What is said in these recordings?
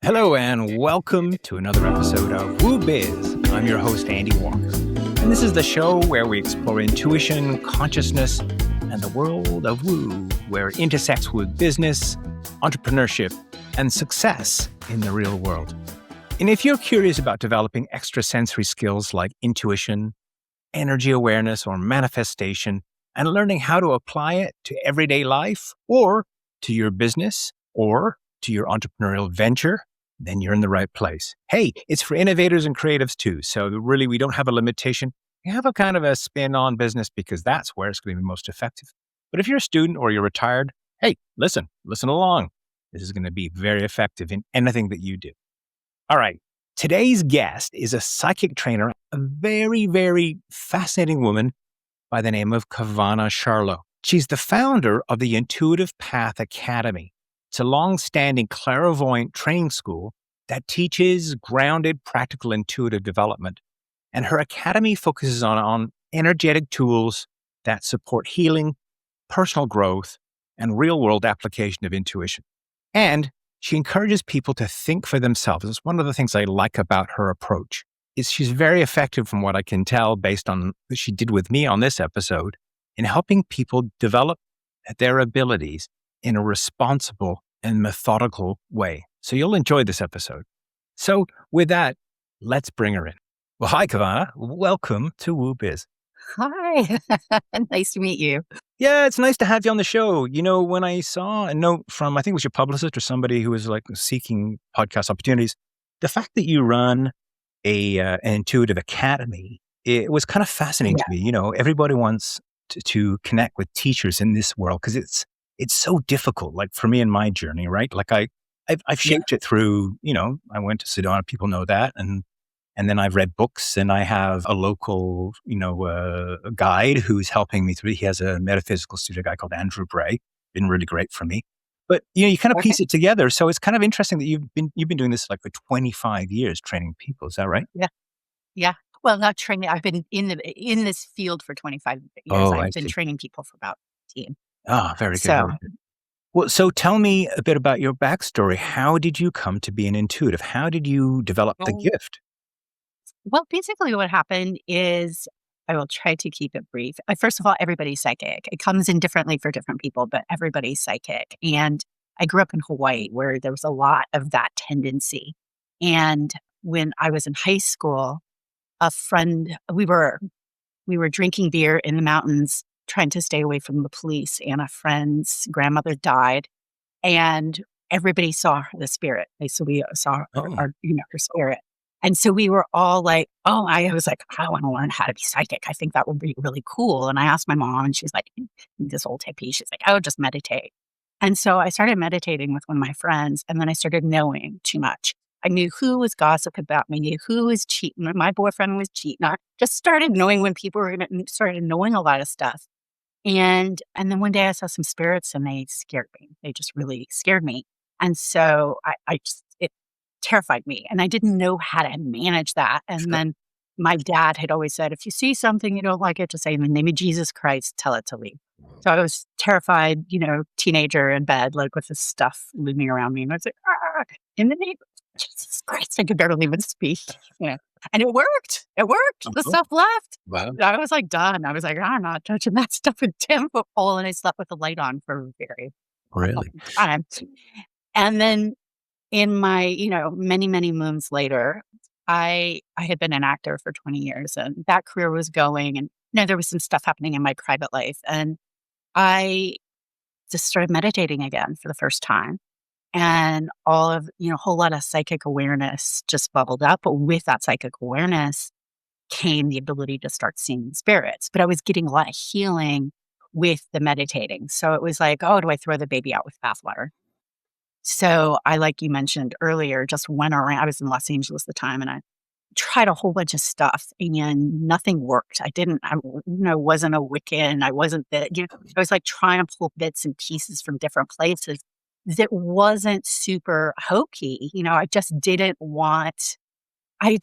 Hello and welcome to another episode of WooBiz. I'm your host, Andy Walks. And this is the show where we explore intuition, consciousness, and the world of woo, where it intersects with business, entrepreneurship, and success in the real world. And if you're curious about developing extrasensory skills like intuition, energy awareness, or manifestation, and learning how to apply it to everyday life or to your business or to your entrepreneurial venture, then you're in the right place. Hey, it's for innovators and creatives too. So really, we don't have a limitation. We have a kind of a spin on business because that's where it's going to be most effective. But if you're a student or you're retired, hey, listen along. This is going to be very effective in anything that you do. All right. Today's guest is a psychic trainer, a very, very fascinating woman by the name of Kawena Charlot. She's the founder of the Intuitive Path Academy. It's a long-standing clairvoyant training school that teaches grounded, practical, intuitive development. And her academy focuses on energetic tools that support healing, personal growth, and real-world application of intuition. And she encourages people to think for themselves. It's one of the things I like about her approach. Is she's very effective from what I can tell based on what she did with me on this episode in helping people develop their abilities in a responsible and methodical way. So you'll enjoy this episode. So with that, let's bring her in. Well, hi, Kawena. Welcome to WooBiz. Hi. Nice to meet you. Yeah, it's nice to have you on the show. You know, when I saw a note from, I think it was your publicist or somebody who was like seeking podcast opportunities, the fact that you run an intuitive academy, it was kind of fascinating to me. You know, everybody wants to connect with teachers in this world because it's so difficult. Like for me in my journey, right? Like I've shaped it through, you know, I went to Sedona, people know that. And then I've read books and I have a local, guide who's helping me through. He has a metaphysical studio guy called Andrew Bray, been really great for me. But, you kind of piece it together. So it's kind of interesting that you've been doing this like for 25 years training people. Is that right? Yeah. Yeah. Well, not training. I've been in this field for 25 years. Oh, I've been training people for about 10. Very good. So, very good. Well, so tell me a bit about your backstory. How did you come to be an intuitive? How did you develop the gift? well, basically what happened is I will try to keep it brief. First of all, everybody's psychic. It comes in differently for different people, but everybody's psychic. And I grew up in Hawaii where there was a lot of that tendency. And when I was in high school, a friend, we were drinking beer in the mountains, trying to stay away from the police, and a friend's grandmother died, and everybody saw the spirit. We saw her spirit. And so we were all like, I was like, I want to learn how to be psychic. I think that would be really cool. And I asked my mom, and she's like, this old hippie, she's like, oh, just meditate. And so I started meditating with one of my friends, and then I started knowing too much. I knew who was gossip about me, knew who was cheating. My boyfriend was cheating. I just started knowing when people were started knowing a lot of stuff. And then one day I saw some spirits and they scared me. They just really scared me. And so it terrified me. And I didn't know how to manage that. And then my dad had always said, if you see something you don't like it, just say, in the name of Jesus Christ, tell it to leave. So I was terrified, teenager in bed, like with this stuff looming around me. And I was like, in the name of Jesus Christ, I could barely even speak. And it worked. The stuff left. Wow. I was like done. I was like, I'm not touching that stuff with 10-foot pole. And I slept with the light on for a very Really? long time. And then in my, many, many moons later, I had been an actor for 20 years and that career was going. And there was some stuff happening in my private life. And I just started meditating again for the first time. And all of, a whole lot of psychic awareness just bubbled up. But with that psychic awareness came the ability to start seeing spirits. But I was getting a lot of healing with the meditating. So it was like, do I throw the baby out with bathwater? So I, like you mentioned earlier, just went around. I was in Los Angeles at the time and I tried a whole bunch of stuff and nothing worked. I wasn't a Wiccan. I wasn't I was like trying to pull bits and pieces from different places that wasn't super hokey. I just didn't want, I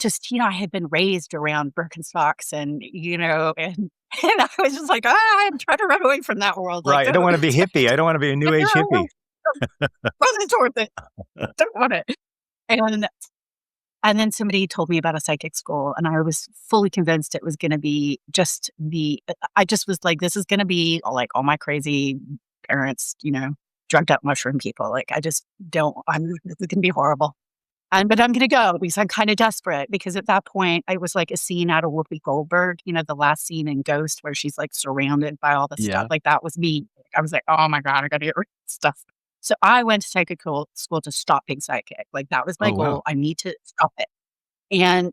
had been raised around Birkenstocks and I was just like, I'm trying to run away from that world. Right. I don't want to be hippie. I don't want to be a new age hippie. Wasn't towards it. Don't want it. And and then somebody told me about a psychic school, and I was fully convinced it was going to be just I just was like, this is going to be like all my crazy parents, drugged up mushroom people. Like, I just this is going to be horrible. But I'm going to go because I'm kind of desperate, because at that point I was like a scene out of Whoopi Goldberg, the last scene in Ghost where she's like surrounded by all the stuff. Yeah. Like, that was me. I was like, oh my God, I got to get rid of this stuff. So I went to psychic school to stop being psychic. Like, that was my Oh, goal. wow. I need to stop it. And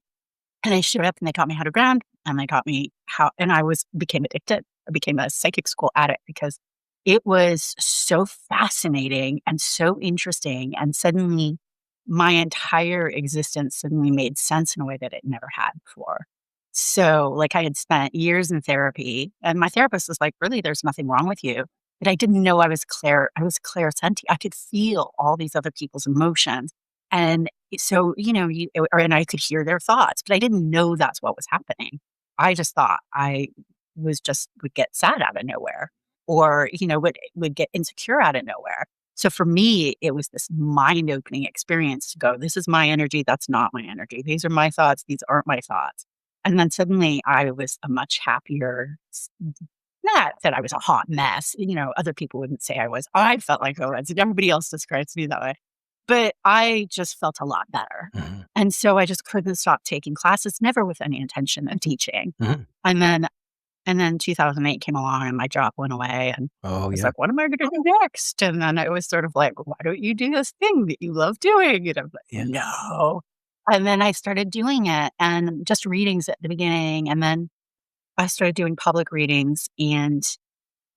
I showed up and they got me how to ground, and they got me and became addicted. I became a psychic school addict because it was so fascinating and so interesting. And suddenly my entire existence suddenly made sense in a way that it never had before. So, like, I had spent years in therapy, and my therapist was like, really, there's nothing wrong with you. But I didn't know I was clairsentient. I could feel all these other people's emotions. And so, and I could hear their thoughts, but I didn't know that's what was happening. I just thought I would get sad out of nowhere, or, would get insecure out of nowhere. So for me, it was this mind-opening experience to go, this is my energy, that's not my energy. These are my thoughts, these aren't my thoughts. And then suddenly I was a much happier, not that I was a hot mess. Other people wouldn't say I was. I felt like I was. Everybody else describes me that way. But I just felt a lot better. Mhm. And so I just couldn't stop taking classes, never with any intention of teaching. Mhm. And then 2008 came along and my job went away, and I Oh, was yeah. like, what am I going to do next? And then it was sort of like, why don't you do this thing that you love doing? And I'm like, Yeah. no. And then I started doing it, and just readings at the beginning. And then I started doing public readings, and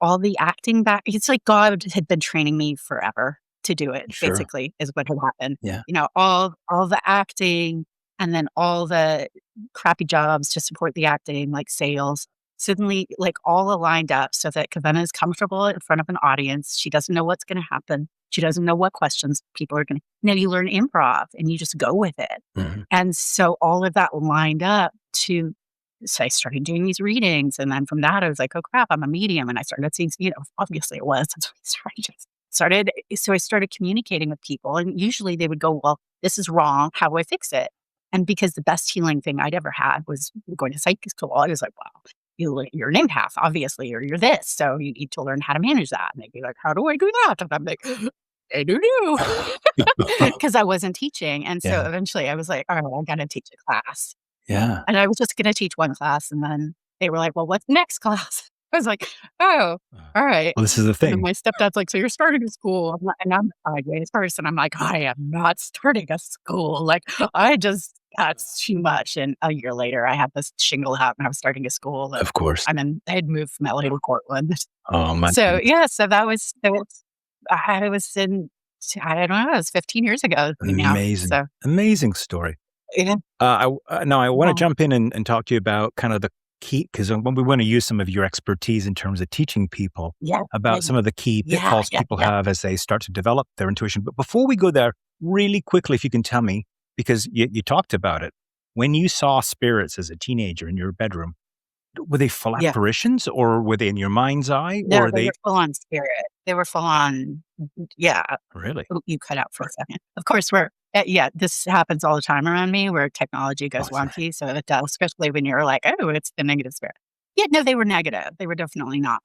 all the acting back. It's like God had been training me forever to do it, Sure. basically, is what had happened. Yeah. All the acting, and then all the crappy jobs to support the acting, like sales, suddenly, like, all aligned up so that Kawena is comfortable in front of an audience. She doesn't know what's going to happen. She doesn't know what questions people are going to. You learn improv and you just go with it. Mhm. And so all of that lined up to. So I started doing these readings, and then from that I was like, oh crap, I'm a medium. And I started seeing, obviously it was. That's what I started. So I started communicating with people, and usually they would go, well, this is wrong. How do I fix it? And because the best healing thing I'd ever had was going to psychic school, I was like, wow, you're an empath, obviously, or you're this. So you need to learn how to manage that. And they'd be like, how do I do that? And I'm like, I don't know. Because I wasn't teaching. And so Yeah. eventually I was like, all right, I got to teach a class. Yeah. And I was just going to teach one class, and then they were like, well, what's the next class? I was like, oh, all right. Well, this is the And then thing. my stepdad's like, so you're starting a school. And I'm a sideways person. I'm like, I am not starting a school. Like, that's too much. And a year later, I had this shingle happen. I was starting a school. And Of course. I had moved from LA to Portland. Oh, my So, goodness. yeah, so I was in, I don't know, it was 15 years ago now. Amazing. So, Amazing story. yeah. Now I want to Wow. jump in and talk to you about kind of the key, because when we want to use some of your expertise in terms of teaching people Yeah. about some of the key Yeah, pitfalls yeah, people yeah. have as they start to develop their intuition. But before we go there, really quickly, if you can tell me, because you talked about it, when you saw spirits as a teenager in your bedroom, were they full Yeah. apparitions, or were they in your mind's eye, No, or they were full on spirit. They were full on, yeah. really? Oh, you cut out for a second. Of course, this happens all the time around me where technology goes Oh, sorry. wonky. So it does, especially when you're like, oh, it's the negative spirit. Yeah, no, they were negative. They were definitely not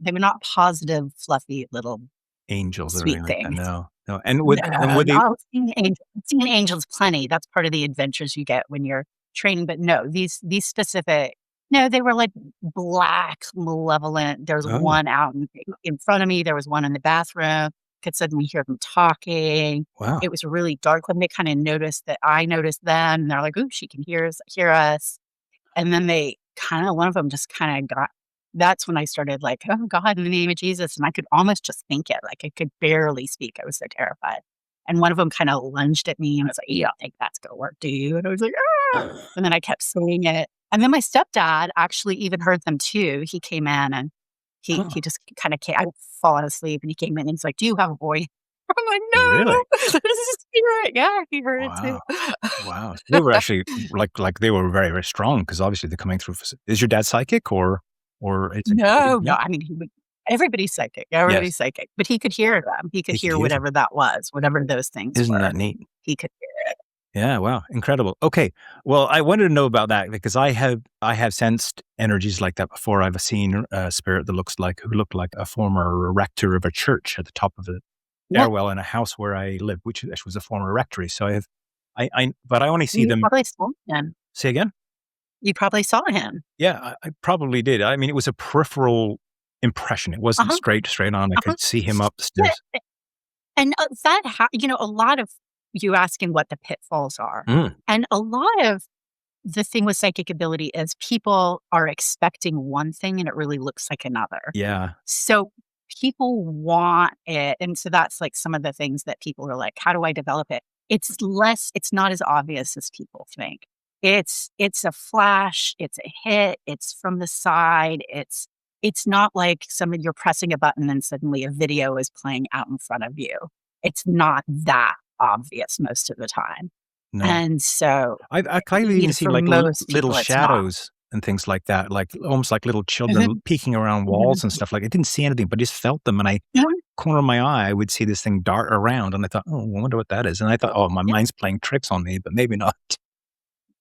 they were not positive, fluffy little Angels or sweet anything like that? things. No. And would they? No, seeing angels plenty. That's part of the adventures you get when you're training. But no, these specific. No, they were like black, malevolent. There was Oh, one out in front of me. There was one in the bathroom. Could suddenly hear them talking. wow. It was really dark when they kind of noticed that I noticed them. And they're like, ooh, she can hear us. And then one of them just kind of that's when I started like, oh God, in the name of Jesus. And I could almost just think it. Like, I could barely speak. I was so terrified. And one of them kind of lunged at me and was like, you don't think that's going to work, do you? And I was like, ah. And then I kept saying it. And then my stepdad actually even heard them too. He came in and he just kind of came. I'd fallen asleep and he came in and he's like, do you have a voice? I'm like, no, Really? this is spirit. Yeah, he heard it Wow. too. Wow. They were actually like they were very, very strong, because obviously they're coming through. Is your dad psychic or is it? No. I mean, everybody's psychic. Everybody's Yes. psychic. But he could hear them. He could He could hear hear them. whatever that was, whatever those things Isn't were. that neat? He could hear it. Yeah, wow, incredible. Okay, well, I wanted to know about that because I have sensed energies like that before. I've seen a spirit that who looked like a former rector of a church at the top of the Yeah, stairwell in a house where I lived, which was a former rectory. So but I only see you them. probably saw him. Say again? You probably saw him. Yeah, I probably did. I mean, it was a peripheral impression. It wasn't Uh-huh, straight on. I uh-huh. could see him up the Yeah, stairs. and, a lot of you asking what the pitfalls are, Mm, and a lot of the thing with psychic ability is people are expecting one thing and it really looks like another. yeah, So people want it, and so that's, like, some of the things that people are like, "How do I develop it?" It's not as obvious as people think. It's a flash, it's a hit, it's from the side, it's not like you're pressing a button and suddenly a video is playing out in front of you. It's not that obvious most of the time, no. and so, I've even seen for like most little people, it's not. shadows and things like that, like almost like little children Mhm, peeking around walls and mhm. stuff. Like I didn't see anything, but just felt them. And Yeah, corner of my eye, I would see this thing dart around, and I thought, oh, I wonder what that is. And I thought, oh, my yeah. mind's playing tricks on me, but maybe not.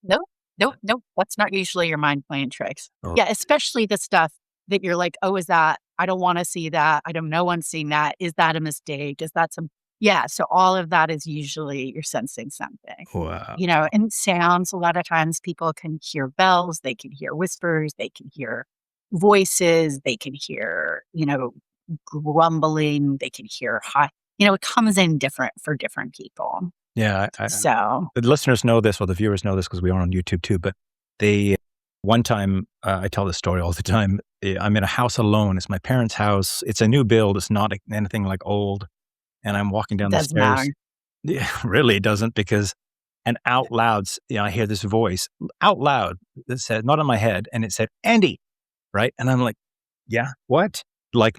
Nope, nope, nope, that's not usually your mind playing tricks. Oh, Yeah, especially the stuff that you're like, "Oh, is that I don't wanna see that. I don't no one's seen that. Is that a mistake? Is that some" Yeah, so all of that is usually you're sensing something. wow. And sounds, a lot of times people can hear bells, they can hear whispers, they can hear voices, they can hear, grumbling, they can hear high it comes in different for different people. Yeah, So the listeners know this, or the viewers know this because we are on YouTube too. But they one time, I tell this story all the time. I'm in a house alone. It's my parents' house. It's a new build. It's not anything like old. And I'm walking it down the doesn't stairs. matter. Yeah, really it doesn't because and out loud, I hear this voice out loud that said, not in my head, and it said, "Andy," right? And I'm like, "Yeah, what?" Like,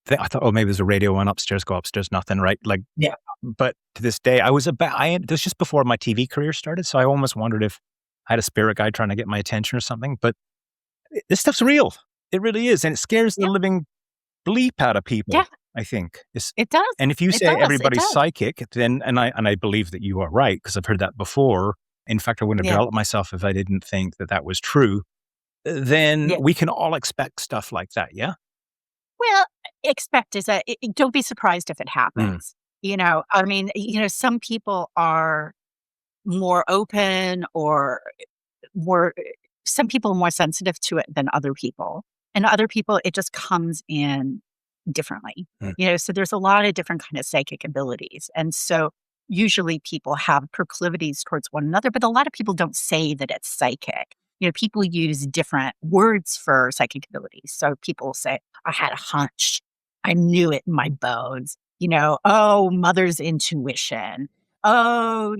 I thought, "Oh, maybe there's a radio on upstairs." Go upstairs, nothing, right? Like, Yeah. but to this day, this was just before my TV career started, so I almost wondered if I had a spirit guide trying to get my attention or something, but this stuff's real. It really is, and it scares the Yeah, living bleep out of yeah, people, I think. it does. And if you It say does, it everybody's does. psychic, then and I believe that you are right because I've heard that before. In fact, I wouldn't have Yeah, developed myself if I didn't think that that was true. Then yeah. we can all expect stuff like that, yeah? Well, expect is that don't be surprised if it Mm, happens. I mean, some people are more open or more some people are more sensitive to it than other people. And other people, it just comes in differently. mm, So there's a lot of different kind of psychic abilities. And so usually people have proclivities towards one another, but a lot of people don't say that it's psychic. People use different words for psychic abilities. So people will say, I had a hunch. I knew it in my bones. Oh, mother's intuition. Oh,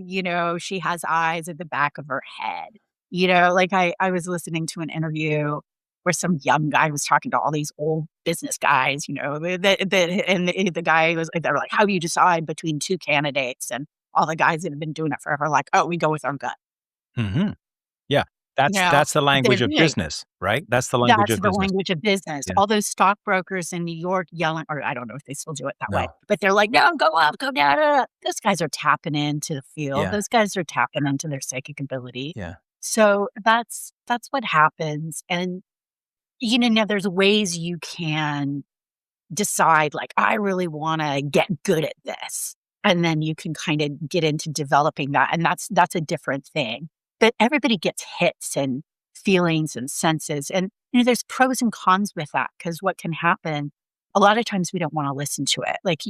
she has eyes at the back of her head. Like I was listening to an interview where some young guy was talking to all these old business guys, the guy was they're like, "How do you decide between 2 candidates?" And all the guys that have been doing it forever are like, "Oh, we go with our gut." mhm. Yeah, You know, that's the they're language of doing business, right? That's the language that's of the business. language of business. Yeah. All those stockbrokers in New York yelling, or I don't know if they still do it that way, No. but they're like, "No, go up, go down." Those guys are tapping into the field. Yeah, Those guys are tapping into their psychic ability. yeah. So that's what happens. And now there's ways you can decide, like, I really want to get good at this. And then you can kind of get into developing that. And that's a different thing. But everybody gets hits and feelings and senses. And there's pros and cons with that because what can happen, a lot of times we don't want to listen to it. Like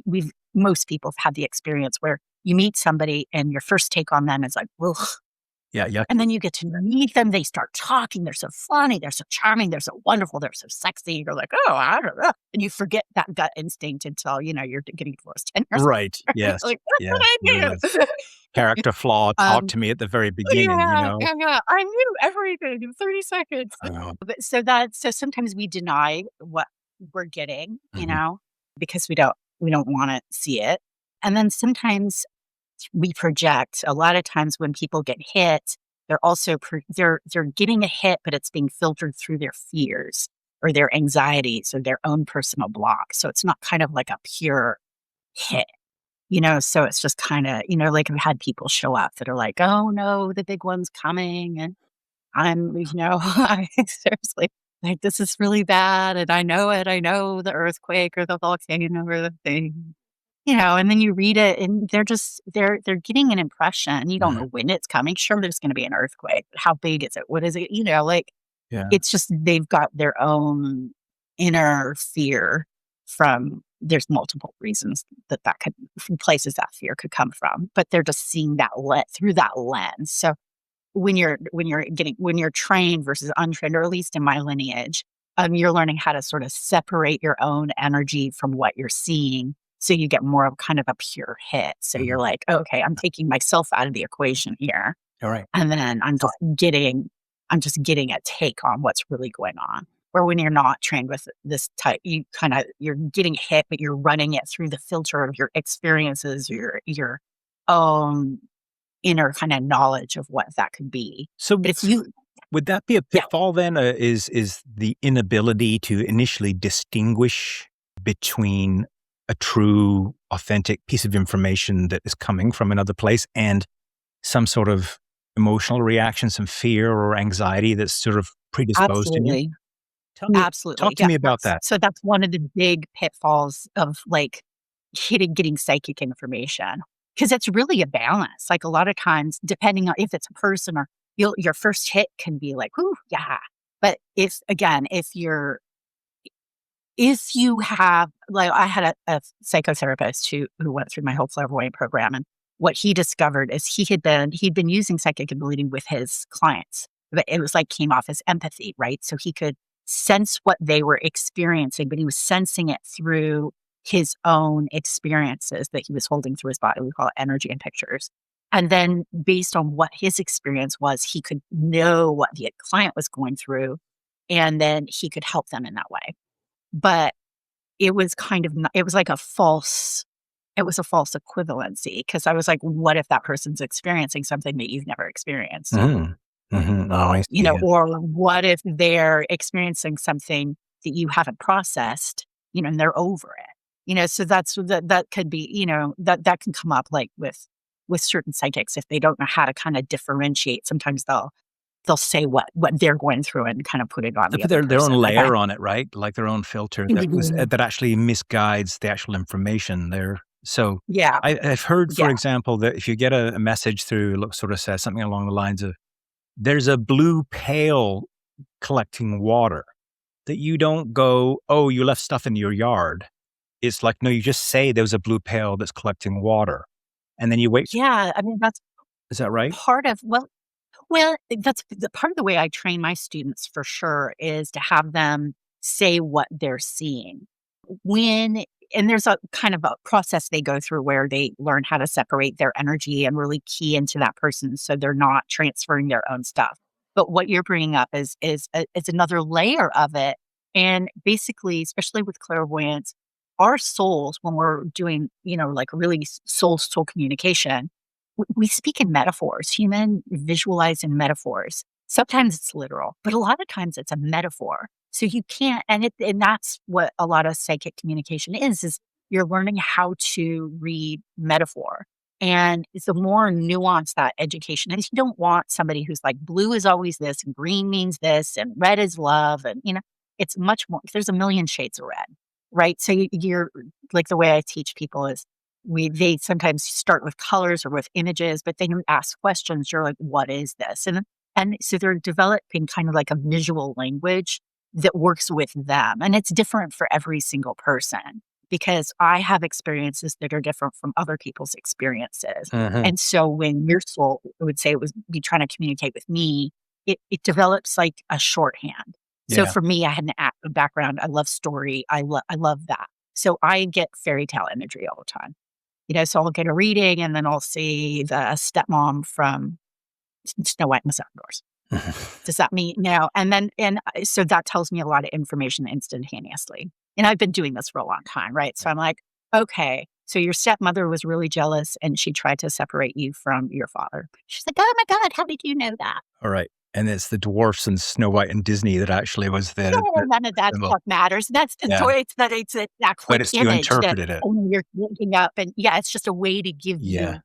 most people have had the experience where you meet somebody and your first take on them is like, ugh, Yeah, and yucky. then you get to meet them, they start talking, they're so funny, they're so charming, they're so wonderful, they're so sexy, you're like, "Oh, I don't know," and you forget that gut instinct until, you're getting divorced 10 years Right, later. yes, Like, "What yes, did I yes. do?" Character flaw, talk Um, to me at the very beginning, you yeah, know? yeah, yeah, I knew everything in 30 seconds. Oh, But so sometimes we deny what we're getting, mhm. because we don't wanna see it, and then sometimes we project. A lot of times when people get hit, they're also they're getting a hit, but it's being filtered through their fears or their anxieties or their own personal block. So it's not kind of like a pure hit. So it's just kind of, like I've had people show up that are like, oh no, the big one's coming. And I seriously, like, this is really bad. And I know it. I know the earthquake or the volcano or the thing, and then you read it and they're getting an impression. You don't Mhm. know when it's coming. Sure, there's going to be an earthquake. How big is it? What is it? Like, Yeah. it's just they've got their own inner fear from there's multiple reasons that could from places that fear could come from, but they're just seeing that through that lens. So when you're trained versus untrained, or at least in my lineage, you're learning how to sort of separate your own energy from what you're seeing. So you get more of kind of a pure hit. So you're Mhm. like, okay, I'm taking myself out of the equation here. All right. And then I'm just getting a take on what's really going on. Where when you're not trained with this type, you're getting hit, but you're running it through the filter of your experiences, your own inner kind of knowledge of what that could be. So But if you would that be a Yeah, pitfall then? Is the inability to initially distinguish between a true, authentic piece of information that is coming from another place and some sort of emotional reaction, some fear or anxiety that's sort of predisposed in you? absolutely. Tell me, Absolutely. talk to Yeah, me about that. that's one of the big pitfalls of, like, getting psychic information, because it's really a balance. Like, a lot of times, depending on if it's a person or your first hit can be like, "Ooh, yeah." But if you have, like, I had a psychotherapist who went through my whole clairvoyant program, and what he discovered is he'd been using psychic ability with his clients, but it was like came off as empathy, right? So he could sense what they were experiencing, but he was sensing it through his own experiences that he was holding through his body. We call it energy and pictures. And then based on what his experience was, he could know what the client was going through, and then he could help them in that way. But it was kind of it was like a false equivalency, because I was like, "What if that person's experiencing something that you've never experienced?" Mhm. Mhm. Oh, I see. Yeah. Or what if they're experiencing something that you haven't processed, and they're over it? So that could be, that can come up, like, with certain psychics if they don't know how to kinda differentiate. Sometimes they'll say what they're going through and kind of put it on They the put other their own person. Like, layer on it, right? Like their own filter that actually misguides the actual information there. So Yeah, I've heard, for yeah. example, that if you get a message through, sort of says something along the lines of, "There's a blue pail collecting water," that you don't go, "Oh, you left stuff in your yard." It's like, no, you just say there's a blue pail that's collecting water, and then you wait. Yeah, I mean, that's Is that right? part of that's the part of the way I train my students for sure, is to have them say what they're seeing. When and there's a kind of a process they go through where they learn how to separate their energy and really key into that person so they're not transferring their own stuff. But what you're bringing up is another layer of it. And basically, especially with clairvoyance, our souls, when we're doing, like really soul communication, we speak in metaphors. Human visualize in metaphors. Sometimes it's literal, but a lot of times it's a metaphor. So you can't, and that's what a lot of psychic communication is you're learning how to read metaphor. And it's the more nuanced that education is. You don't want somebody who's like, blue is always this, and green means this, and red is love. And, it's much more, there's a million shades of red, right? So you're like, the way I teach people is they sometimes start with colors or with images, but then you ask questions. You're like, what is this? And so they're developing kind of like a visual language that works with them. And it's different for every single person, because I have experiences that are different from other people's experiences. Mhm. And so when your soul would say it was be trying to communicate with me, it develops like a shorthand. So Yeah. for me, I had an active background. I love story. I love that. So I get fairy tale imagery all the time. So I'll get a reading and then I'll see the stepmom from Snow White and the Seven Dwarfs. Does that mean no? So that tells me a lot of information instantaneously. And I've been doing this for a long time, right? So I'm like, okay, so your stepmother was really jealous and she tried to separate you from your father. She's like, oh my God, how did you know that? All right. And it's the dwarfs and Snow White and Disney that actually was No, the none of that symbol. stuff matters. That's the Yeah. story. It's that But quick it's you image that interpreted it. only you're looking up, and it's just a way to give Yeah. you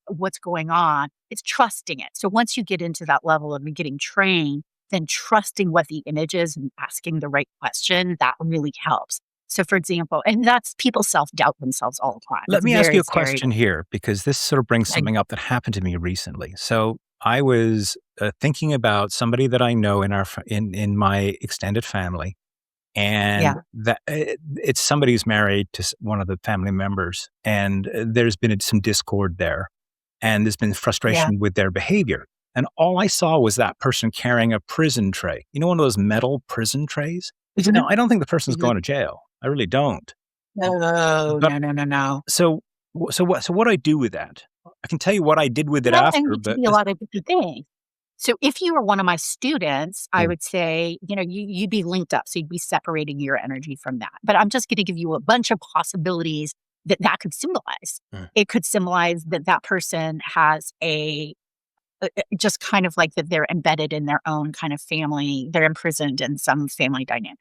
what's going on. It's trusting it. So once you get into that level of getting trained, then trusting what the image is and asking the right question, that really helps. So for example, and that's people self-doubt themselves all the time. Let It's me ask you very a scary. question here, because this sort of brings Like, something up that happened to me recently. So I was thinking about somebody that I know in in my extended family, and yeah, that it's somebody who's married to one of the family members, and there's been some discord there, and there's been yeah. frustration with their behavior. And all I saw was that person carrying a prison tray. You know, one of those metal prison trays. Now, Mhm, I don't think the person's mhm. going to jail. I really don't. No, But no, no, no, no. so what do I do with that? I can tell you what I did with it Well, and after, it could but be a lot of different things. So if you were one of my students, I Mm, would say, you'd be linked up. So you'd be separating your energy from that. But I'm just going to give you a bunch of possibilities that that could symbolize. mm, It could symbolize that that person has just kind of like that they're embedded in their own kind of family. They're imprisoned in some family dynamic.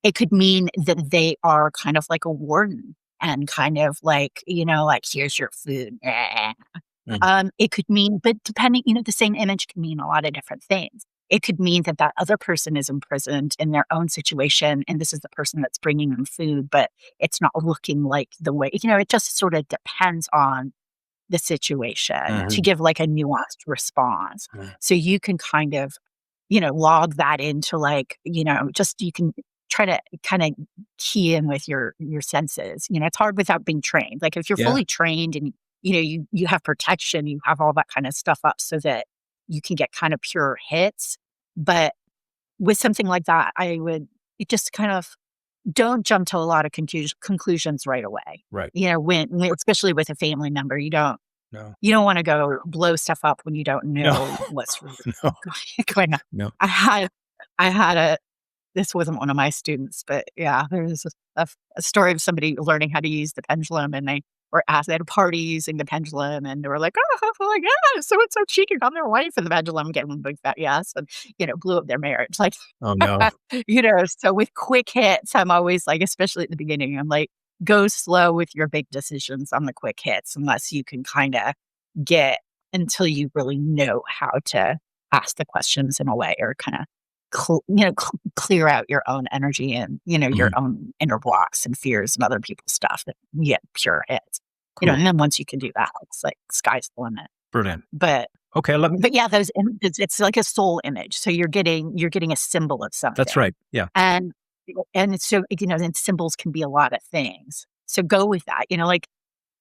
It could mean that they are kind of like a warden and kind of like, like, here's your food. mm. It could mean, but depending, the same image can mean a lot of different things. It could mean that that other person is imprisoned in their own situation, and this is the person that's bringing them food, but it's not looking like the way, it just sort of depends on the situation to Mhm, give like a nuanced response. mm. So you can kind of, log that into like, just you can try to kind of key in with your senses. It's hard without being trained. Like if you're Yeah. fully trained and you have protection, you have all that kind of stuff up so that you can get kind of pure hits. But with something like that, I would you just kind of don't jump to a lot of conclusions right away. Right. When especially with a family member, No. you don't wanna go blow stuff up when you don't No. know what's really No. going on. No. I had I had a this wasn't one of my students, but yeah, there was a story of somebody learning how to use the pendulum, and they were asked at a party using the pendulum, and they were like, "Oh, yeah, so and so cheating on their wife," and the pendulum gave them a big fat yes, and, blew up their marriage, like, Oh, no. so with quick hits, I'm always like, especially at the beginning, I'm like, go slow with your big decisions on the quick hits unless you can kinda get until you really know how to ask the questions in a way or kinda clear out your own energy and, your Mhm. own inner blocks and fears and other people's stuff that you get pure hits. Cool. And then once you can do that, it's like sky's the limit. Brilliant. But Okay, let me but yeah, those images, it's like a soul image. So you're getting a symbol of that's something. right. Yeah. And so, and symbols can be a lot of things. So go with that. Like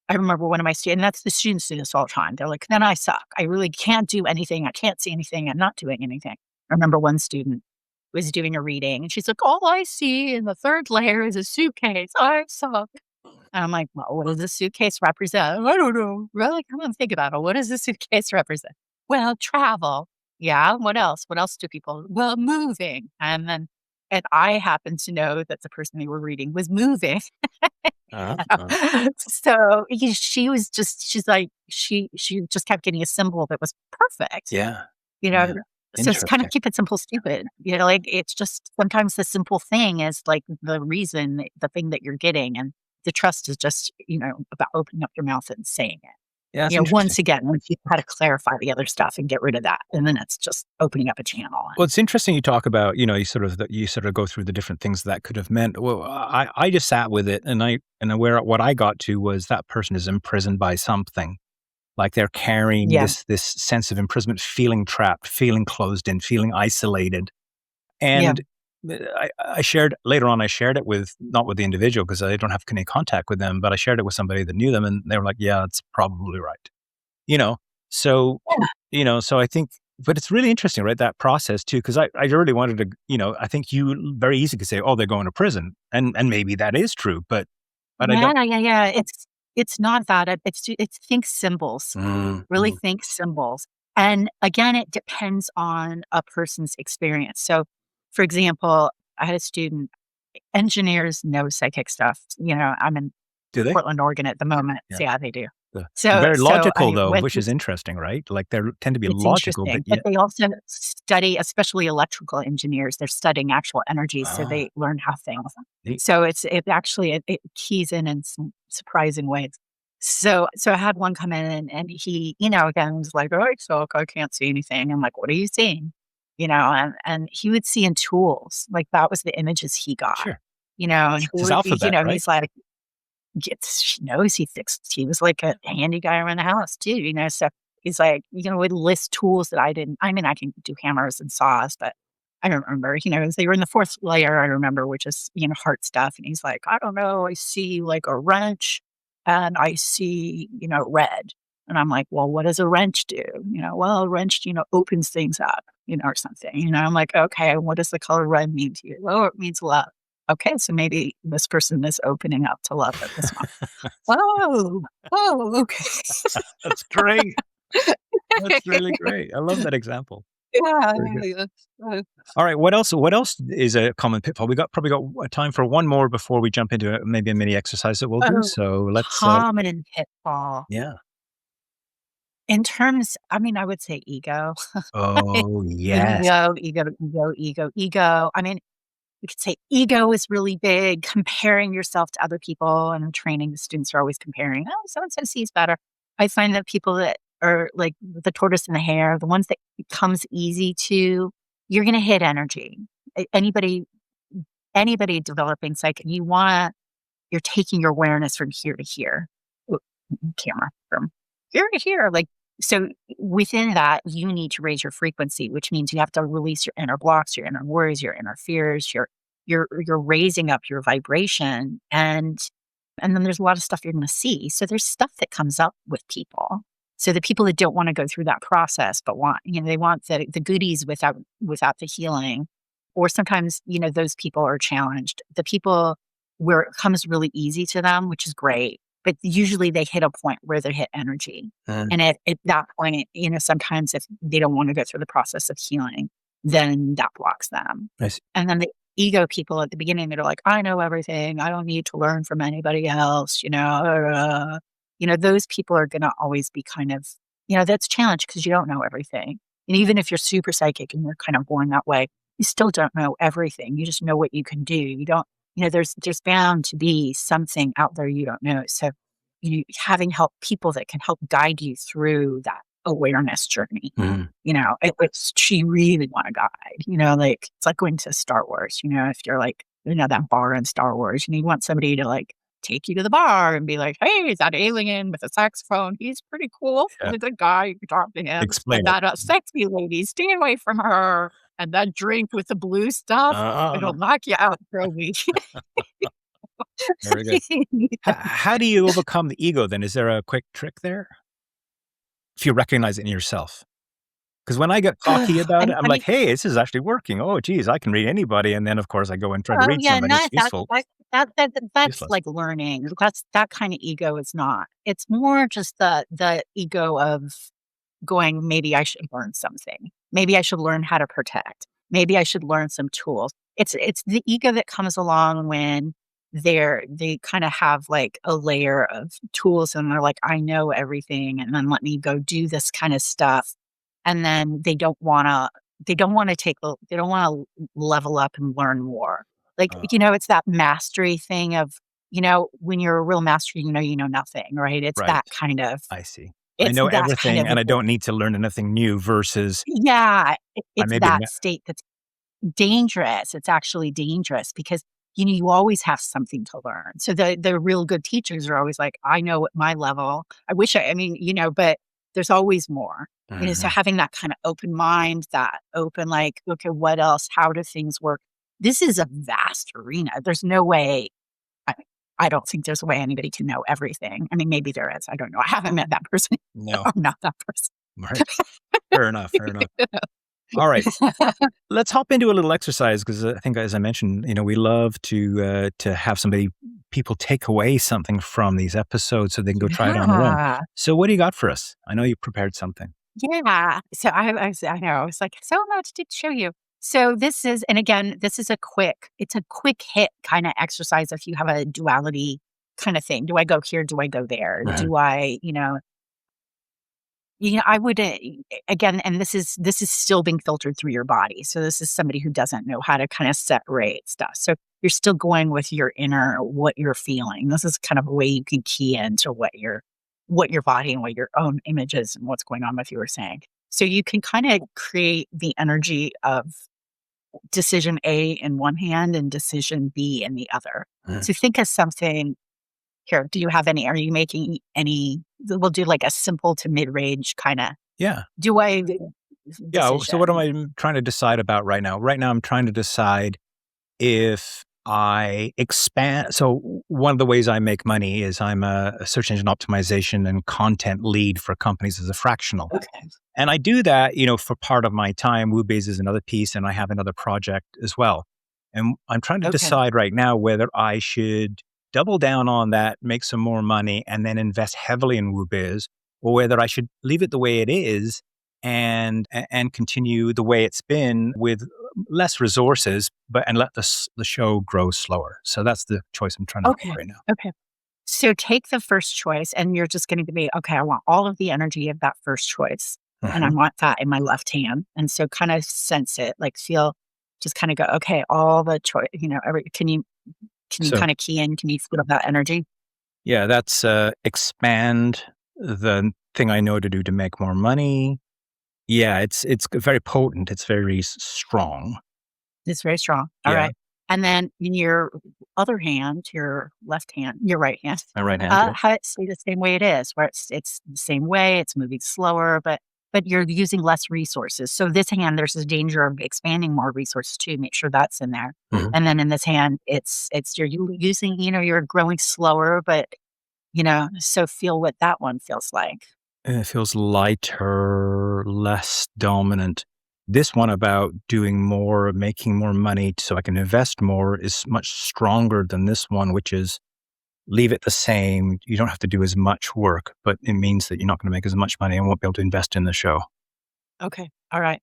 I remember one of my students, and that's the students do this all the time. They're like, then I suck. I really can't do anything. I can't see anything. I'm not doing anything. I remember one student was doing a reading and she's like, all I see in the third layer is a suitcase. I suck. And I'm like, well, what does this suitcase represent? I don't know. Really? Come on, think about it. What does this suitcase represent? Well, travel. Yeah. What else? What else do people? Well, moving. And I happened to know that the person they were reading was moving. Uh-huh. So she's like, she just kept getting a symbol that was perfect. Yeah. You know, Yeah. so it's kind of Interesting. keep it simple, stupid. Like it's just sometimes the simple thing is like the thing that you're getting, and the trust is just about opening up your mouth and saying it. Yeah, that's interesting. Once again, once you how to clarify the other stuff and get rid of that, and then it's just opening up a channel. Well, it's interesting you talk about, you sort of go through the different things that could have meant. Well, I just sat with it, and what I got to was that person is imprisoned by something. Like they're carrying Yeah, this sense of imprisonment, feeling trapped, feeling closed in, feeling isolated. yeah, And I shared later on. I shared it with not with the individual because I don't have any contact with them, but I shared it with somebody that knew them, and they were like, "Yeah, it's probably right." You know, so yeah, so I think, but it's really interesting, right? That process too, because I really wanted to, I think you very easy could say, "Oh, they're going to prison," and maybe that is true, but I don't. yeah. It's not that. It's think symbols. Mm, Really mm. think symbols. And again, it depends on a person's experience. So, for example, I had a student. Engineers know psychic stuff. I'm in Do they? Portland, Oregon at the moment. Yeah. So yeah, they do. So Very so logical I though, went which through is interesting, right? Like they tend to be It's logical, but interesting, but yet, they also study, especially electrical engineers, they're studying actual energy, so oh, they learn how things neat. so it actually it keys in some surprising ways. So I had one come in and he, again, was like, "Oh, I suck, I can't see anything." I'm like, "What are you seeing?" And he would see in tools, like, that was the images he got, Sure. and It's his alphabet, right? he's like, she knows he was like a handy guy around the house too, so he's like, would list tools that I mean, I can do hammers and saws, but I don't remember, they were in the fourth layer, I remember, which is, heart stuff. And he's like, I don't know, I see like a wrench and I see, red. And I'm like, well, what does a wrench do? Well, a wrench, opens things up, or something. I'm like, okay, what does the color red mean to you? Well, it means love. Okay, so maybe this person is opening up to love at this moment. Oh, oh, okay. That's great. That's really great. I love that example. Yeah, Very good. yeah, uh, All right. What else is a common pitfall? We got probably got time for one more before we jump into maybe a mini exercise that we'll do. oh, So let's. common pitfall. Yeah. In terms, I mean, I would say ego. Oh yes. Ego. I mean, we could say ego is really big, comparing yourself to other people. And in training, the students are always comparing, oh, so and so sees better. I find that people that are like the tortoise and the hare, the ones that it comes easy to, you're going to hit energy. Anybody developing psych, you're taking your awareness from here to here. Oop, camera from here to here. Like, so within that, you need to raise your frequency, which means you have to release your inner blocks, your inner worries, your inner fears, you're raising up your vibration. And then there's a lot of stuff you're gonna see. So there's stuff that comes up with people. So the people that don't want to go through that process, but they want the goodies without the healing. Or sometimes, those people are challenged. The people where it comes really easy to them, which is great, but usually they hit a point where they hit energy. Uh, And at that point, sometimes if they don't want to go through the process of healing, then that blocks them. I see. And then the ego people at the beginning, they're like, I know everything. I don't need to learn from anybody else, those people are going to always be kind of, that's a challenge because you don't know everything. And even if you're super psychic and you're kind of born that way, you still don't know everything. You just know what you can do. You don't, there's bound to be something out there you don't know. So having people that can help guide you through that awareness journey, Mhm. which you really want to guide, like it's like going to Star Wars, if you're like, that bar in Star Wars, and you want somebody to like take you to the bar and be like, hey, that alien with a saxophone, he's pretty cool. Yeah. He's a good guy. You can talk to him. Explain And it. that sexy lady, stay away from her. And that drink with the blue stuff, it'll knock you out for a week. Very good. How do you overcome the ego then? Is there a quick trick there? If you recognize it in yourself. Because when I get cocky about it, I'm I like, mean, hey, this is actually working. Oh, geez, I can read anybody. And then, of course, I go and try to oh read yeah, somebody. It's not that, useful. that's Useless. like learning. That kind of ego is not. It's more just the ego of going, maybe I should learn something. Maybe I should learn how to protect. Maybe I should learn some tools. It's the ego that comes along when they kind of have like a layer of tools and they're like, I know everything, and then let me go do this kind of stuff. And then they don't want to level up and learn more. Like, Uh, it's that mastery thing of, when you're a real master, you know nothing, right? right. I see. I It's know that kind everything of and I don't need to learn anything new versus yeah, I it's may be, that state that's dangerous. It's actually dangerous because, you always have something to learn. So the real good teachers are always like, I know at my level. I mean, but there's always more. So Mhm. having that kind of open mind, that open, like, okay, what else? How do things work? This is a vast arena. There's no way. I, I don't think there's a way anybody can know everything. I mean, maybe there is. I don't know. I haven't met that person. No. I'm not that person. Right. Fair enough. Fair enough. All right. Let's hop into a little exercise because I think, as I mentioned, we love to have people take away something from these episodes so they can go try it on their own. Yeah. So, what do you got for us? I know you prepared something. Yeah. So I know. I was like, so much to show you. So this is a quick hit kind of exercise if you have a duality kind of thing. Do I go here? Do I go there? Uh-huh. Do I, I would again, and this is still being filtered through your body. So this is somebody who doesn't know how to kind of separate stuff. So you're still going with your inner, what you're feeling. This is kind of a way you can key into what your body and what your own image is and what's going on with you were saying. So you can kind of create the energy of decision A in one hand and decision B in the other. Uh-huh. So think of something here. Do you have any? Are you making any? We'll do like a simple to mid range kind of. Yeah. Do I Yeah. So what am decision? I trying to decide about right now? Right now, I'm trying to decide if I expand. So one of the ways I make money is I'm a search engine optimization and content lead for companies as a fractional. Okay. And I do that, for part of my time. WooBiz is another piece, and I have another project as well. And I'm trying to Okay. decide right now whether I should double down on that, make some more money, and then invest heavily in WooBiz, or whether I should leave it the way it is and continue the way it's been with less resources, and let the show grow slower. So that's the choice I'm trying to make Okay. right now. Okay. So take the first choice, and you're just going to be okay. I want all of the energy of that first choice, and I Uh-huh. want that in my left hand. And so, kind of sense it, like feel, just kind of go, okay, all the choice. Can you So kind of key in? Can you feel that energy? yeah, that's expand the thing I know to do to make more money. Yeah, it's very potent. It's very strong. It's very strong. All Yeah, right. And then in your other hand, your left hand, your right hand, my right hand. Yeah. how it stay the same way it is, where it's the same way, it's moving slower, but you're using less resources. So this hand, there's a danger of expanding more resources too. Make sure that's in there. Mhm. And then in this hand, it's you're using, you're growing slower, but so feel what that one feels like. And it feels lighter, less dominant. This one about doing more, making more money so I can invest more is much stronger than this one, which is leave it the same. You don't have to do as much work, but it means that you're not going to make as much money and won't be able to invest in the show. Okay. All right.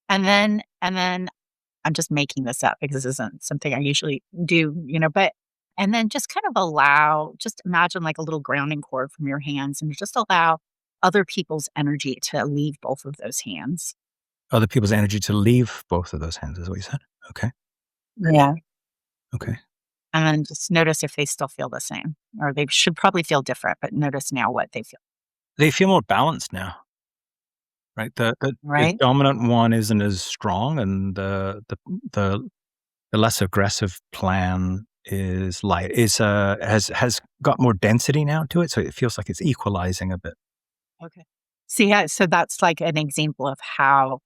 And then I'm just making this up because this isn't something I usually do, but and then just kind of just imagine like a little grounding cord from your hands and just allow other people's energy to leave both of those hands. Other people's energy to leave both of those hands is what you said. Okay. Yeah. Okay. And then just notice if they still feel the same, or they should probably feel different, but notice now what they feel, They feel more balanced now, right? The right? dominant one isn't as strong, and the less aggressive plan has got more density now to it, so it feels like it's equalizing a bit. Okay. So yeah, so that's like an example of how,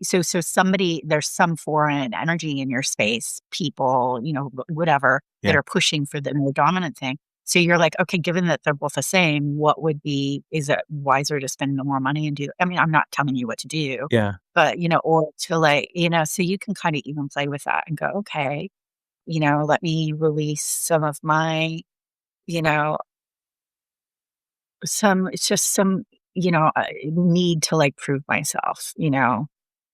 so somebody, there's some foreign energy in your space, people, whatever, that Yeah, are pushing for the more dominant thing. So you're like, okay, given that they're both the same, is it wiser to spend more money and do, I mean, I'm not telling you what to do, yeah, but, or to like, so you can kind of even play with that and go, okay, let me release some of my, you know, it's just some, need to like prove myself,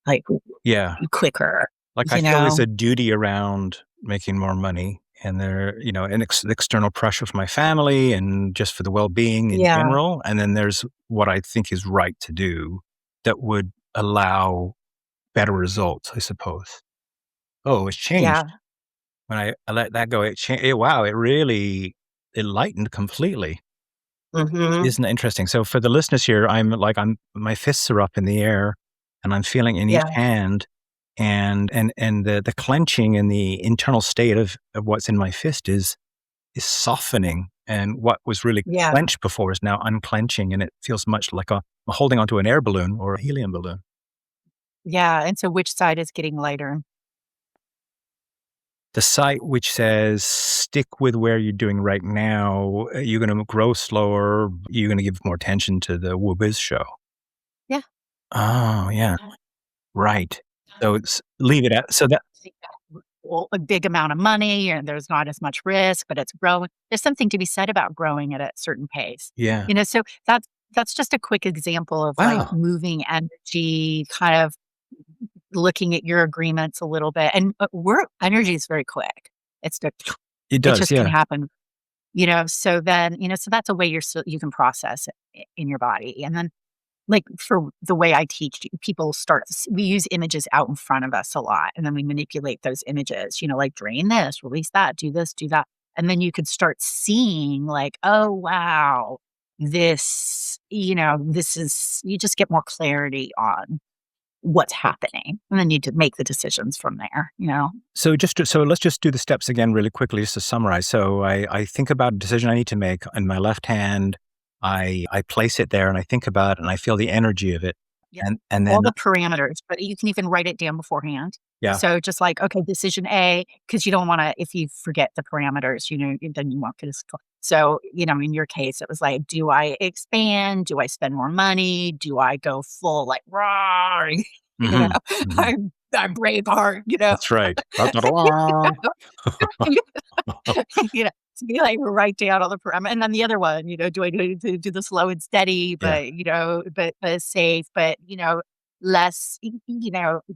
like yeah. quicker, Like, I you feel there's know? a duty around making more money, and an external pressure from my family and just for the well-being in Yeah, general, and then there's what I think is right to do that would allow better results, I suppose. Oh, it's changed. yeah. When I let that go, wow, it lightened completely. Mhm. Isn't it interesting? So for the listeners here, my fists are up in the air, and I'm feeling in each Yeah, hand, and the clenching and the internal state of what's in my fist is softening, and what was really yeah, clenched before is now unclenching, and it feels much like I'm holding onto an air balloon or a helium balloon. yeah, and so which side is getting lighter? The site which says, "Stick with where you're doing right now, you're gonna grow slower, you're gonna give more attention to the WooBiz show." Yeah. Oh, yeah, right. So it's leave it at so that Well, a big amount of money and there's not as much risk, but it's growing. There's something to be said about growing at a certain pace. yeah. So that's just a quick example of like Wow. moving energy, kind of looking at your agreements a little bit. And energy is very quick. It's the It it does, just can yeah. happen So then, so that's a way you can process it in your body. And then like for the way I teach, people we use images out in front of us a lot. And then we manipulate those images, like drain this, release that, do this, do that. And then you could start seeing like, oh, wow, you just get more clarity on what's happening. And then you need to make the decisions from there. So let's just do the steps again really quickly, just to summarize. So I think about a decision I need to make in my left hand. I place it there and I think about it and I feel the energy of it. Yeah. And then all the parameters, but you can even write it down beforehand. Yeah. So just like, okay, decision A, because you don't want to, if you forget the parameters, then you won't get as close. So, in your case, it was like, do I expand? Do I spend more money? Do I go full like, roar? I'm Braveheart, That's right. To be like, write down all the parameters. And then the other one, do I do the slow and steady, but, but safe, but, less,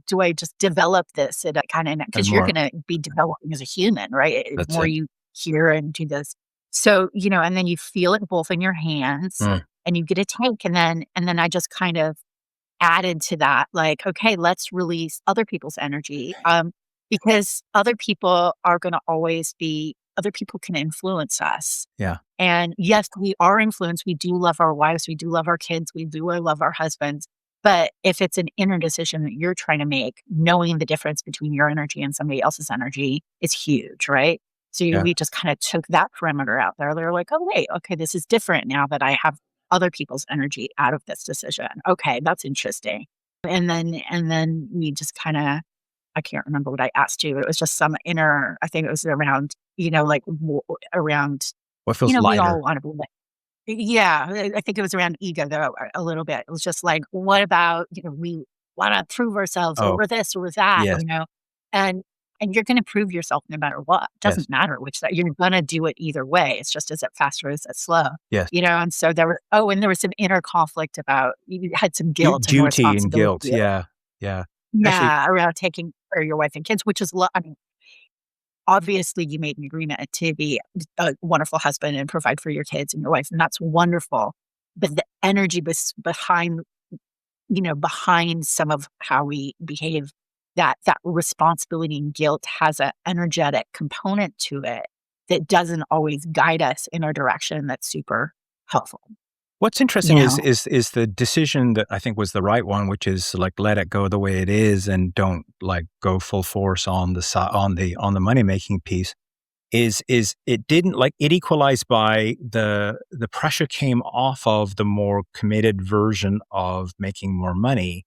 do I just develop this and kind of, because you're going to be developing as a human, right? The more you hear and do this. So, and then you feel it both in your hands and you get a take. And then I just kind of added to that, like, okay, let's release other people's energy. Because other people can influence us. Yeah. And yes, we are influenced. We do love our wives. We do love our kids. We do love our husbands. But if it's an inner decision that you're trying to make, knowing the difference between your energy and somebody else's energy is huge, right? So we just kind of took that perimeter out there. They're like, oh, wait, okay, this is different now that I have other people's energy out of this decision. Okay, that's interesting. And then we just kind of, I can't remember what I asked you. It was just some inner, I think it was around, around what feels lighter. We all want to be I think it was around ego though, a little bit. It was just like, what about, we want to prove ourselves or this or that, yes. And you're going to prove yourself no matter what. It doesn't matter which side. You're going to do it either way. It's just, is it fast or is it slow? Yes. And so there was some inner conflict about, you had some guilt and duty and guilt. Yeah. Yeah. Yeah. Around taking care of your wife and kids, which is, obviously you made an agreement to be a wonderful husband and provide for your kids and your wife. And that's wonderful. But the energy behind some of how we behave, that responsibility and guilt has an energetic component to it that doesn't always guide us in a direction that's super helpful. What's interesting is the decision that I think was the right one, which is like, let it go the way it is and don't like go full force on the money making piece. Is it didn't like it equalized by the pressure came off of the more committed version of making more money.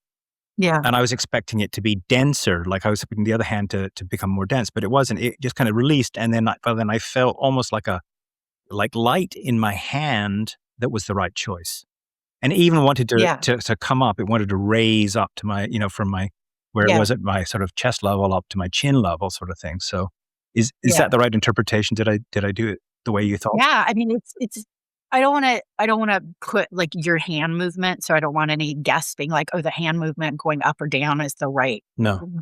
Yeah. And I was expecting it to be denser. Like I was expecting the other hand to become more dense, but it wasn't. It just kind of released. And then I felt almost like light in my hand that was the right choice. And it even wanted to come up. It wanted to raise up to my, from my, where it was at my sort of chest level up to my chin level sort of thing. So is that the right interpretation? Did I do it the way you thought? Yeah. I mean, it's, I don't want to put like your hand movement. So I don't want any guess being like, oh, the hand movement going up or down is the right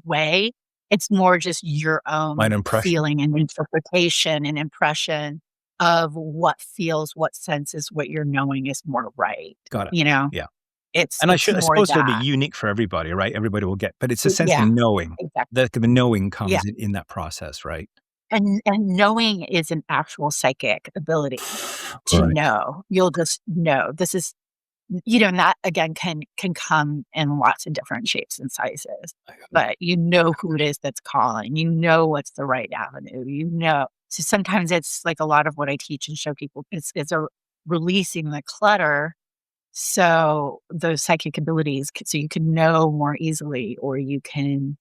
way. It's more just your own feeling and interpretation and impression of what feels, what senses, what you're knowing is more right. Got it. Yeah. I suppose it'll be unique for everybody, right? Everybody will get, but it's a sense of knowing. Exactly. The knowing comes in that process, right? And knowing is an actual psychic ability to know. You'll just know. This is, and that again can come in lots of different shapes and sizes. But you know who it is that's calling. You know what's the right avenue. So sometimes it's like a lot of what I teach and show people is a releasing the clutter. So those psychic abilities, so you can know more easily, or you can,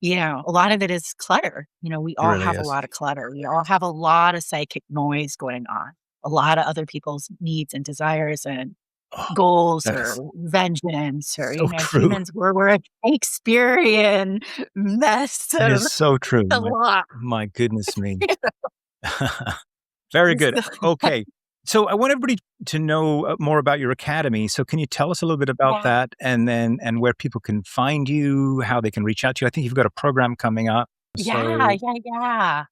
a lot of it is clutter. We all have a lot of clutter. We all have a lot of psychic noise going on. A lot of other people's needs and desires and goals or vengeance or, humans, we're a Shakespearean mess. It is so true. A lot. My goodness me. Very good. Okay. So I want everybody to know more about your academy. So can you tell us a little bit about that and where people can find you, how they can reach out to you? I think you've got a program coming up. Yeah.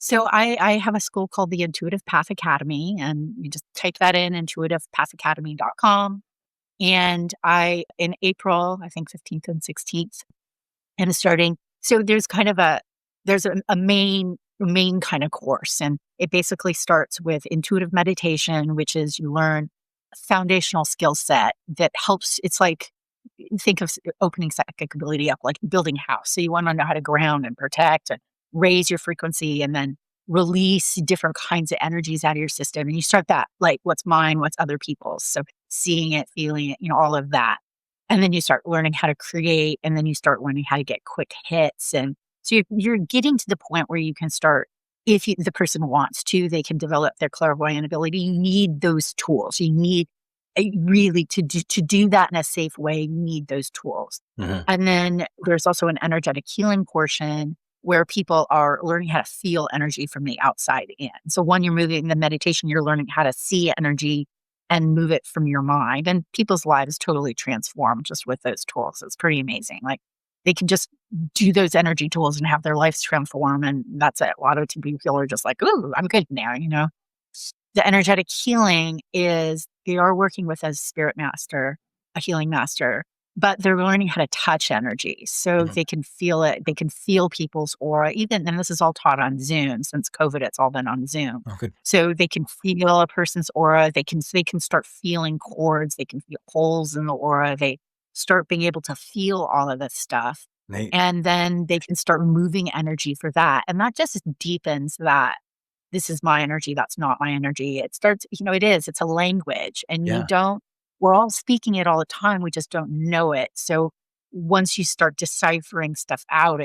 So I have a school called the Intuitive Path Academy, and you just type that in, intuitivepathacademy.com. And in April, I think 15th and 16th, and it's starting. So there's a main kind of course, and it basically starts with intuitive meditation, which is you learn a foundational skill set that helps. It's like, think of opening psychic ability up like building a house. So you want to know how to ground and protect and raise your frequency, and then release different kinds of energies out of your system. And you start that, like, what's mine, what's other people's. So seeing it, feeling it, all of that. And then you start learning how to create, and then you start learning how to get quick hits. And so you're getting to the point where you can start, if the person wants to, they can develop their clairvoyant ability. You need those tools. You need really to do that in a safe way. You need those tools. And then there's also an energetic healing portion where people are learning how to feel energy from the outside in. So when you're moving the meditation, you're learning how to see energy and move it from your mind. And people's lives totally transform just with those tools. It's pretty amazing. Like, they can just do those energy tools and have their lives transform. And that's it. A lot of people are just like, ooh, I'm good now. The energetic healing is they are working with a spirit master, a healing master, but they're learning how to touch energy so they can feel it. They can feel people's aura, and this is all taught on Zoom. Since COVID, it's all been on Zoom. Okay. So they can feel a person's aura. They can start feeling cords. They can feel holes in the aura. They start being able to feel all of this stuff. Neat. And then they can start moving energy for that. And that just deepens that. This is my energy. That's not my energy. It starts, it's a language, and we're all speaking it all the time. We just don't know it. So once you start deciphering stuff out,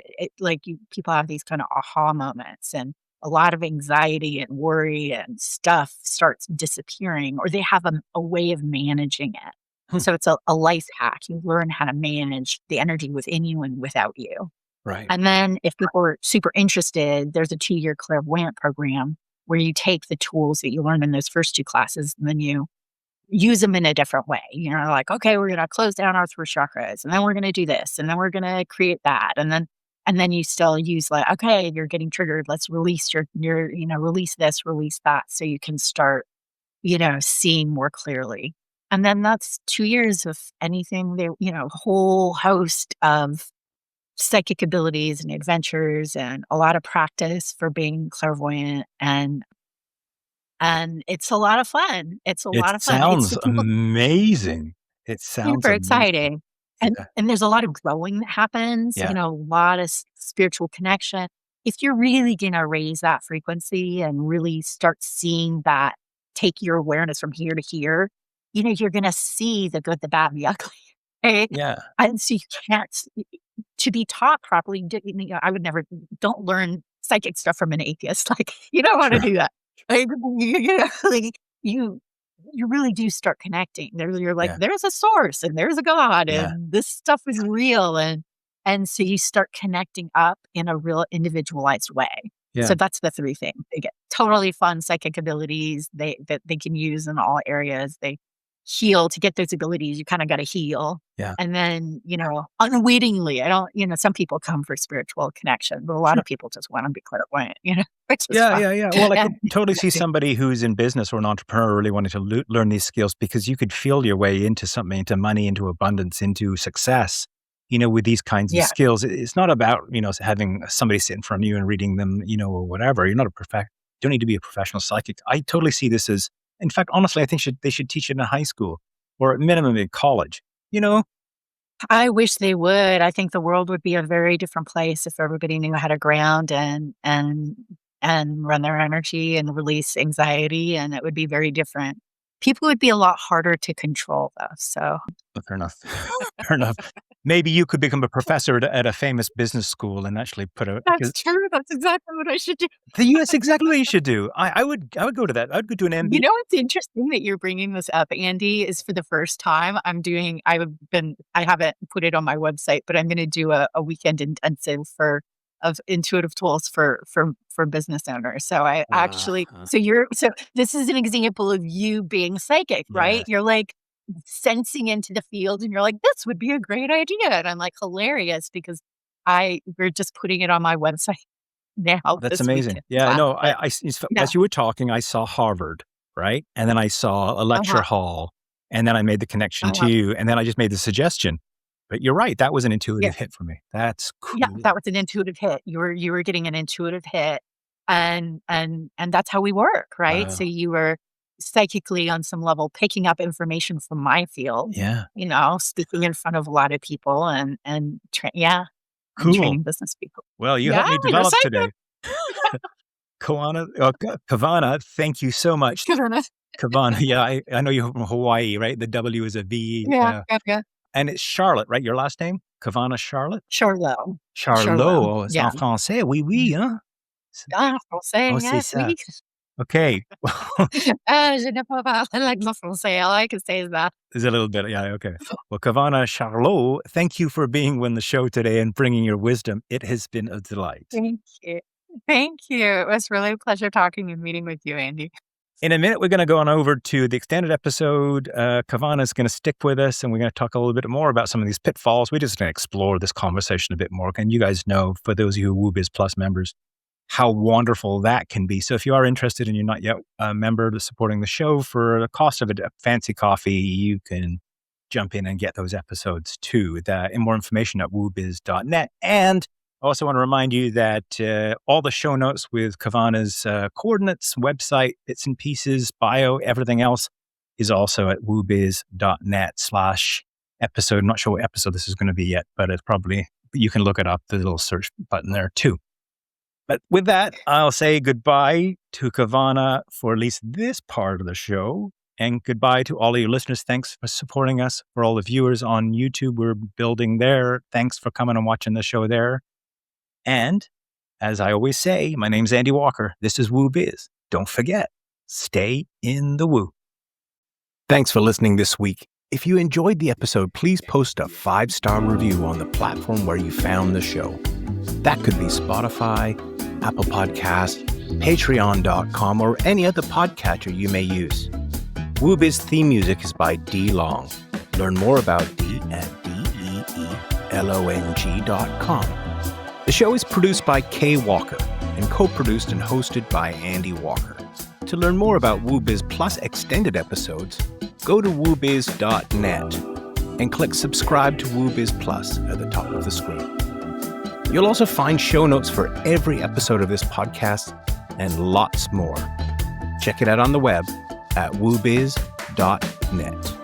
people have these kind of aha moments, and a lot of anxiety and worry and stuff starts disappearing, or they have a way of managing it. So it's a life hack. You learn how to manage the energy within you and without you. Right. And then if people are super interested, there's a 2-year clairvoyant program where you take the tools that you learned in those first 2 classes, and then you use them in a different way. Like, okay, we're going to close down our 3 chakras, and then we're going to do this, and then we're going to create that. And then you still use, like, okay, you're getting triggered. Let's release release this, release that. So you can start, seeing more clearly. And then that's 2 years of anything, a whole host of psychic abilities and adventures, and a lot of practice for being clairvoyant. And it's a lot of fun. It's a lot of fun. Sounds amazing. It sounds Super amazing. exciting. And Yeah. and there's a lot of growing that happens, Yeah. a lot of spiritual connection. If you're really going to raise that frequency and really start seeing that, take your awareness from here to here, you're going to see the good, the bad, and the ugly. Right? Yeah. And so you can't, to be taught properly, I would never, don't learn psychic stuff from an atheist. Like, you don't want to do that. Like, you really do start connecting. You're like, there's a source, and there's a God, and this stuff is real. And so you start connecting up in a real individualized way. Yeah. So that's the 3 things. They get totally fun psychic abilities that they can use in all areas. They heal. To get those abilities, you kind of got to heal. Yeah. And then, unwittingly, some people come for spiritual connection, but a lot of people just want to be clairvoyant, which is fun. Yeah. Well, I could totally see somebody who's in business or an entrepreneur really wanting to learn these skills, because you could feel your way into something, into money, into abundance, into success, with these kinds of skills. It's not about, having somebody sit in front of you and reading them, or whatever. You're not you don't need to be a professional psychic. I totally see this as, in fact, honestly, I think they should teach it in high school, or at minimum in college, I wish they would. I think the world would be a very different place if everybody knew how to ground and run their energy and release anxiety, and it would be very different. People would be a lot harder to control, though. So fair enough. Fair enough. Maybe you could become a professor at a famous business school and actually put a. That's true. That's exactly what I should do. That's exactly what you should do. I would go to that. I'd go to an MBA. What's interesting that you're bringing this up, Andy, is for the first time I haven't put it on my website, but I'm going to do a weekend intensive of intuitive tools for business owners. So I actually, so this is an example of you being psychic, right? You're like sensing into the field, and you're like, this would be a great idea. And I'm like, hilarious, because we're just putting it on my website. now That's this amazing. weekend Yeah, class. no, But yeah. as you were talking, I saw Harvard, right? And then I saw a lecture Uh-huh. hall, and then I made the connection to Uh-huh. you, and then I just made the suggestion. But you're right, that was an Yeah. intuitive hit for me. That's Yeah, cool. that was an intuitive hit. You were getting an intuitive hit, and that's how we work, right? So Wow. you were psychically on some level picking up information from my field, Yeah. speaking in front of a lot of people and Cool. training business people. Well, you Yeah, helped me you're develop psychic. today. Kawena, thank you so much. Goodness. Kawena, yeah, I know you're from Hawaii, right? The W is a V. Yeah, yeah, yeah. And it's Charlotte, right? Your last name? Kawena Charlotte? Charlot. Charlot. Charlot. Oh, c'est Yeah. en français. Oui, oui, hein? Ah, français, Oh, c'est yes, ça. oui. Okay. Je ne peux pas parler l'accent français. All I can say is that. There's a little bit. Yeah, okay. Well, Kawena Charlot, thank you for being on the show today and bringing your wisdom. It has been a delight. Thank you. Thank you. It was really a pleasure talking and meeting with you, Andy. In a minute, we're going to go on over to the extended episode. Kawena is going to stick with us, and we're going to talk a little bit more about some of these pitfalls. We're just going to explore this conversation a bit more. And you guys know, for those of you who are WooBiz Plus members, how wonderful that can be. So if you are interested and you're not yet a member supporting the show for the cost of a fancy coffee, you can jump in and get those episodes too. And more information at woobiz.net. And I also want to remind you that all the show notes with Kawena's coordinates, website, bits and pieces, bio, everything else is also at woobiz.net/episode. I'm not sure what episode this is going to be yet, but you can look it up. There's a little search button there too. But with that, I'll say goodbye to Kawena for at least this part of the show. And goodbye to all of your listeners. Thanks for supporting us. For all the viewers on YouTube, we're building there. Thanks for coming and watching the show there. And as I always say, my name's Andy Walker. This is WooBiz. Don't forget, stay in the woo. Thanks for listening this week. If you enjoyed the episode, please post a 5-star review on the platform where you found the show. That could be Spotify, Apple Podcasts, Patreon.com, or any other podcatcher you may use. WooBiz theme music is by D Long. Learn more about D at DEELONG.com. The show is produced by Kay Walker and co-produced and hosted by Andy Walker. To learn more about WooBiz Plus extended episodes, go to woobiz.net and click subscribe to WooBiz Plus at the top of the screen. You'll also find show notes for every episode of this podcast and lots more. Check it out on the web at woobiz.net.